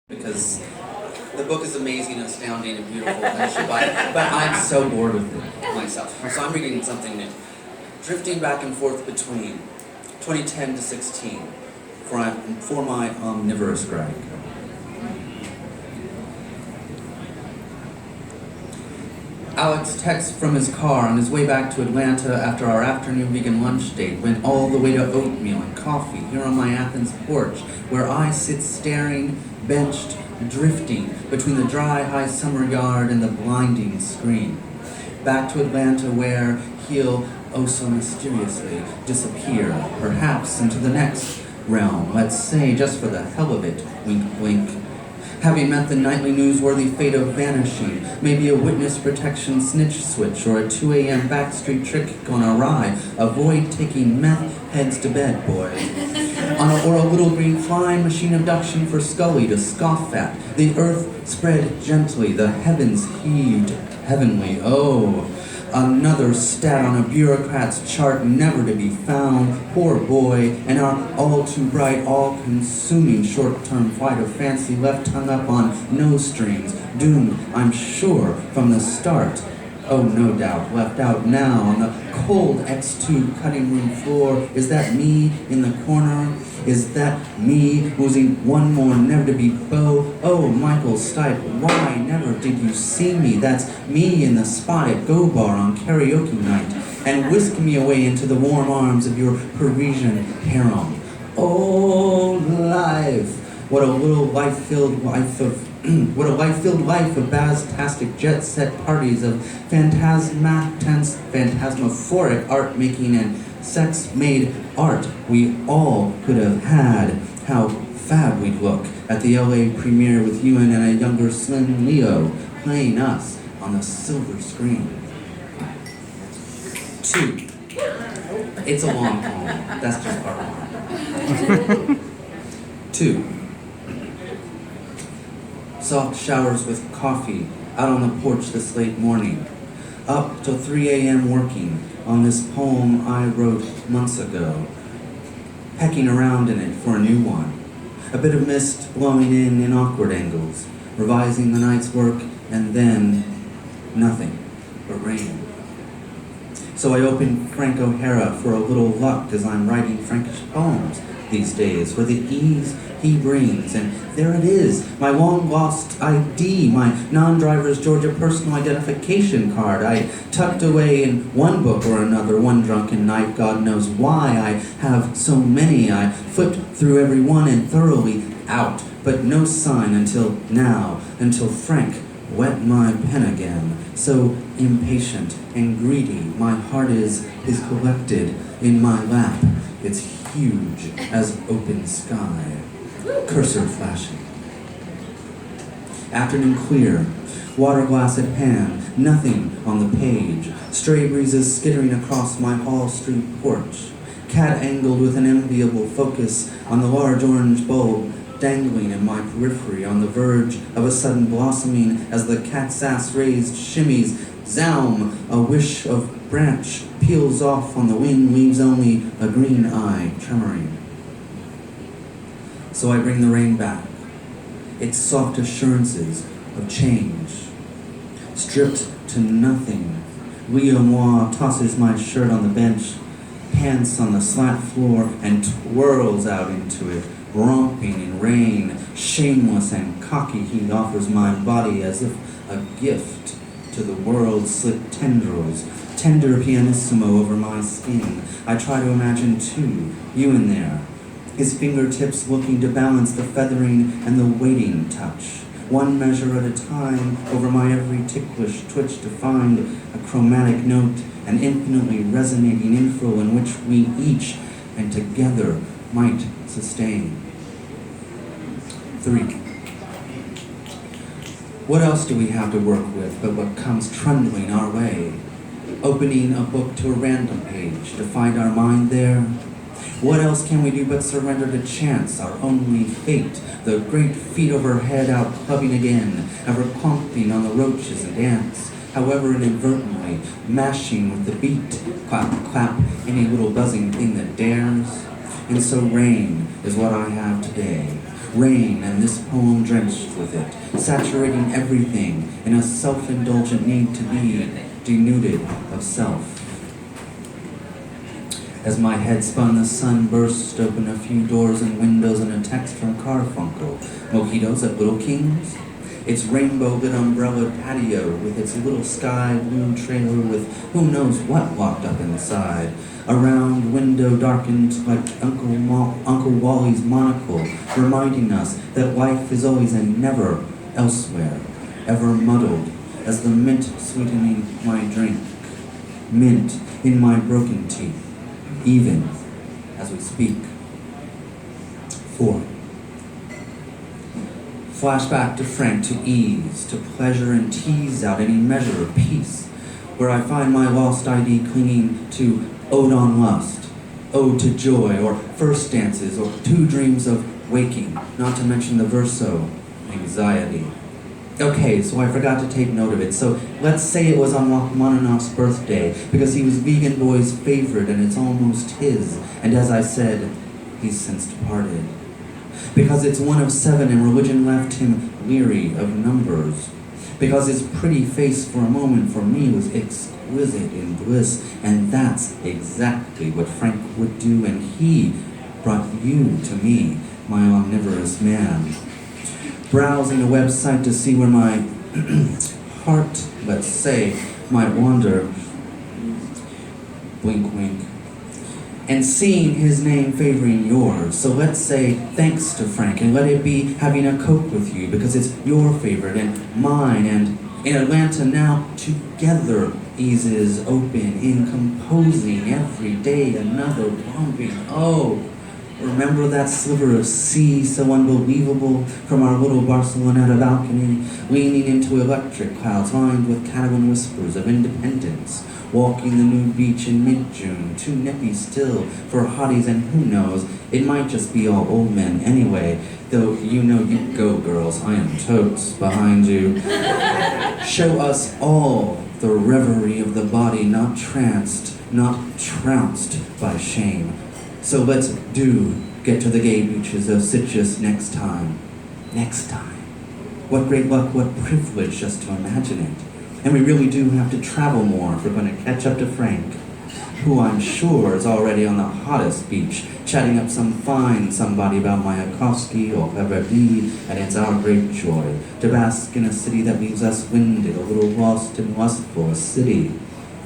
Because the book is amazing, astounding, and beautiful, and you should buy it. But I'm so bored with it myself. So I'm reading something new. Drifting back and forth between 2010 to 16 for my omnivorous Greg. Alex texts from his car on his way back to Atlanta after our afternoon vegan lunch date, went all the way to oatmeal and coffee here on my Athens porch, where I sit staring, benched, drifting between the dry, high summer yard and the blinding screen. Back to Atlanta where he'll, oh so mysteriously, disappear, perhaps into the next realm, let's say, just for the hell of it, wink wink. Having met the nightly newsworthy fate of vanishing, maybe a witness protection snitch switch or a 2 a.m. backstreet trick gone awry, avoid taking meth heads to bed, boy. Or a little green flying machine abduction for Scully to scoff at. The earth spread gently, the heavens heaved heavenly. Oh, another stat on a bureaucrat's chart never to be found. Poor boy, and our all-too-bright, all-consuming short-term flight of fancy left hung up on no strings, doomed, I'm sure, from the start. Oh, no doubt, left out now on the cold X2 cutting room floor. Is that me in the corner? Is that me losing one more never-to-be beau? Oh, Michael Stipe, why never did you see me? That's me in the spot at Go Bar on karaoke night, and whisk me away into the warm arms of your Parisian harem. Oh, life! What a little life-filled life of what a life-filled life of Baz-tastic jet-set parties of phantasmaphoric art-making and sex-made art we all could have had. How fab we'd look at the LA premiere with Ewan and a younger slim Leo playing us on the silver screen. 2. It's a long poem. That's just part 1. 2. Soft showers with coffee out on the porch this late morning. Up till 3 a.m. working on this poem I wrote months ago. Pecking around in it for a new one. A bit of mist blowing in awkward angles. Revising the night's work and then nothing but rain. So I opened Frank O'Hara for a little luck as I'm writing Frankish poems these days for the ease he brings, and there it is, my long-lost ID, my non-driver's Georgia personal identification card. I tucked away in one book or another one drunken night, God knows why I have so many. I flipped through every one and thoroughly out, but no sign until now, until Frank wet my pen again. So impatient and greedy, my heart is collected in my lap. It's huge as open sky. Cursor flashing. Afternoon clear, water glass at hand, nothing on the page. Stray breezes skittering across my Hall Street porch. Cat angled with an enviable focus on the large orange bulb dangling in my periphery on the verge of a sudden blossoming as the cat's ass raised shimmies. Zaum, a wish of branch peels off on the wing, leaves only a green eye tremoring. So I bring the rain back, its soft assurances of change. Stripped to nothing, Leo Moi tosses my shirt on the bench, pants on the slat floor, and twirls out into it, romping in rain. Shameless and cocky, he offers my body as if a gift to the world. Slip tendrils, tender pianissimo over my skin. I try to imagine too, you in there, his fingertips looking to balance the feathering and the waiting touch. One measure at a time over my every ticklish twitch to find a chromatic note, an infinitely resonating inflow in which we each and together might sustain. 3. What else do we have to work with but what comes trundling our way? Opening a book to a random page to find our mind there? What else can we do but surrender to chance, our only fate? The great feet overhead out clubbing again, ever clumping on the roaches and ants, however inadvertently, mashing with the beat, clap, clap, any little buzzing thing that dares. And so rain is what I have today. Rain, and this poem drenched with it, saturating everything in a self-indulgent need to be denuded of self. As my head spun, the sun burst open a few doors and windows and a text from Carfunkel. Mojitos at Little King's? Its rainbow-lit umbrella patio with its little sky blue trailer with who knows what locked up inside. A round window darkened like Uncle Wally's monocle, reminding us that life is always and never elsewhere, ever muddled as the mint sweetening my drink, mint in my broken teeth, even as we speak. 4. Flashback to Frank, to ease, to pleasure and tease out any measure of peace, where I find my lost ID clinging to Ode on Lust, Ode to Joy, or First Dances, or Two Dreams of Waking, not to mention the verso, Anxiety. Okay, so I forgot to take note of it, so let's say it was on Rachmaninoff's birthday, because he was Vegan Boy's favorite and it's almost his, and as I said, he's since departed. Because it's one of 7 and religion left him weary of numbers. Because his pretty face for a moment for me was exquisite in bliss, and that's exactly what Frank would do, and he brought you to me, my omnivorous man. Browsing a website to see where my heart, let's say, might wander, wink wink, and seeing his name favoring yours. So let's say thanks to Frank, and let it be having a Coke with you, because it's your favorite and mine, and in Atlanta now, together eases open in composing every day another bumping. Oh, remember that sliver of sea so unbelievable from our little Barceloneta balcony, leaning into electric clouds lined with Catalan whispers of independence, walking the nude beach in mid-June, too nippy still for hotties, and who knows, it might just be all old men anyway, though you know you go, girls, I am totes behind you. Show us all the reverie of the body, not tranced, not trounced by shame. So let's do get to the gay beaches of Sitges next time. Next time. What great luck, what privilege just to imagine it. And we really do have to travel more if we're going to catch up to Frank, who I'm sure is already on the hottest beach, chatting up some fine somebody about Mayakovsky or Verdi, and it's our great joy to bask in a city that leaves us winded, a little lost and lustful, a city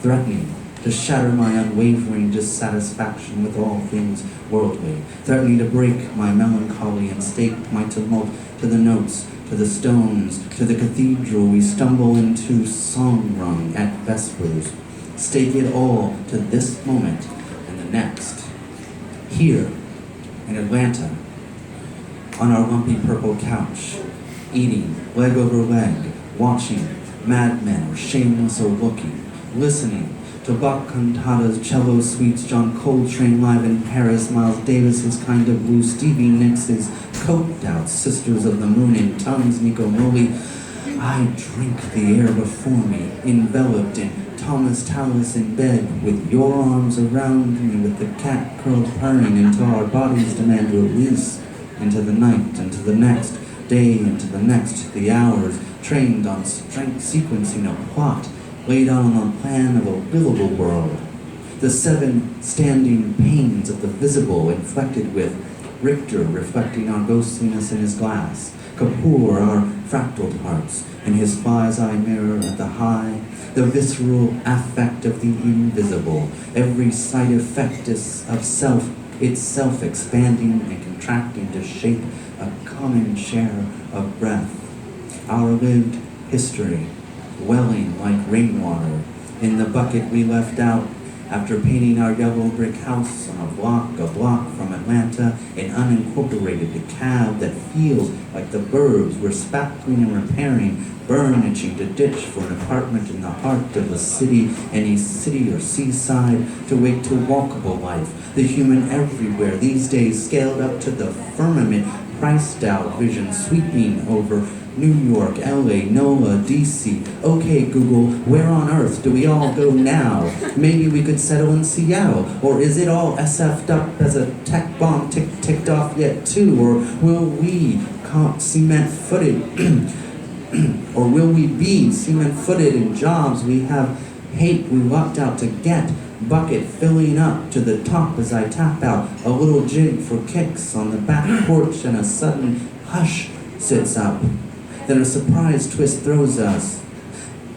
threatening to shatter my unwavering dissatisfaction with all things worldly, threatening to break my melancholy and stake my tumult to the notes, to the stones, to the cathedral we stumble into song-rung at vespers. Stake it all to this moment and the next. Here in Atlanta, on our lumpy purple couch, eating leg over leg, watching Mad Men or Shameless or Looking, listening to Bach cantatas, cello suites, John Coltrane live in Paris, Miles Davis's Kind of Blue, Stevie Nicks' Coked Out, Sisters of the Moon in Tongues, Nico Moli. I drink the air before me, enveloped in Thomas Tallis in bed, with your arms around me, with the cat curl purring until our bodies demand release, into the night, into the next day, into the next, the hours, trained on strength sequencing a plot, laid out on the plan of a livable world. The 7 standing panes of the visible inflected with Richter reflecting our ghostliness in his glass, Kapoor our fractal parts, in his fly's eye mirror at the high, the visceral affect of the invisible, every side effect of self, itself expanding and contracting to shape a common share of breath. Our lived history, welling like rainwater in the bucket we left out after painting our yellow brick house on a block from Atlanta, an unincorporated DeKalb that feels like the burbs we're spackling and repairing, burnishing to ditch for an apartment in the heart of a city, any city or seaside, to wake to walkable life, the human everywhere, these days scaled up to the firmament, priced out vision sweeping over New York, LA, NOLA, DC. Okay, Google, where on earth do we all go now? Maybe we could settle in Seattle, or is it all SF'd up as a tech bomb ticked off yet too? Or will we cement-footed, or will we be cement-footed in jobs we have hate we lucked out to get? Bucket filling up to the top as I tap out a little jig for kicks on the back porch, and a sudden hush sits up. Then a surprise twist throws us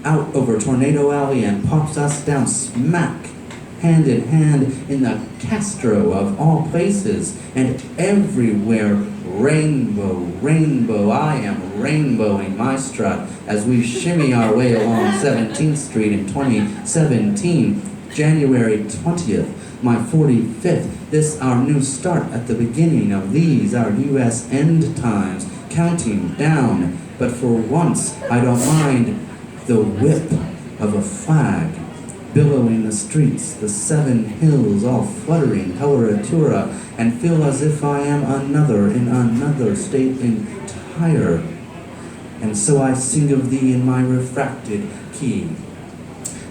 out over Tornado Alley and pops us down smack, hand in hand in the Castro of all places, and everywhere rainbow, rainbow. I am rainbowing my strut as we shimmy our way along 17th Street in 2017, January 20th, my 45th, this our new start at the beginning of these, our U.S. end times, counting down. But for once, I don't mind the whip of a flag billowing the streets, the 7 hills all fluttering coloratura, and feel as if I am in another state entire. And so I sing of thee in my refracted key.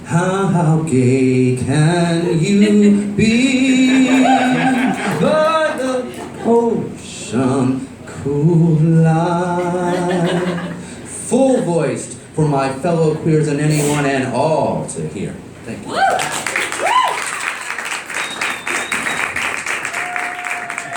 How gay can you be by the ocean cool light? Full voiced for my fellow queers and anyone and all to hear. Thank you.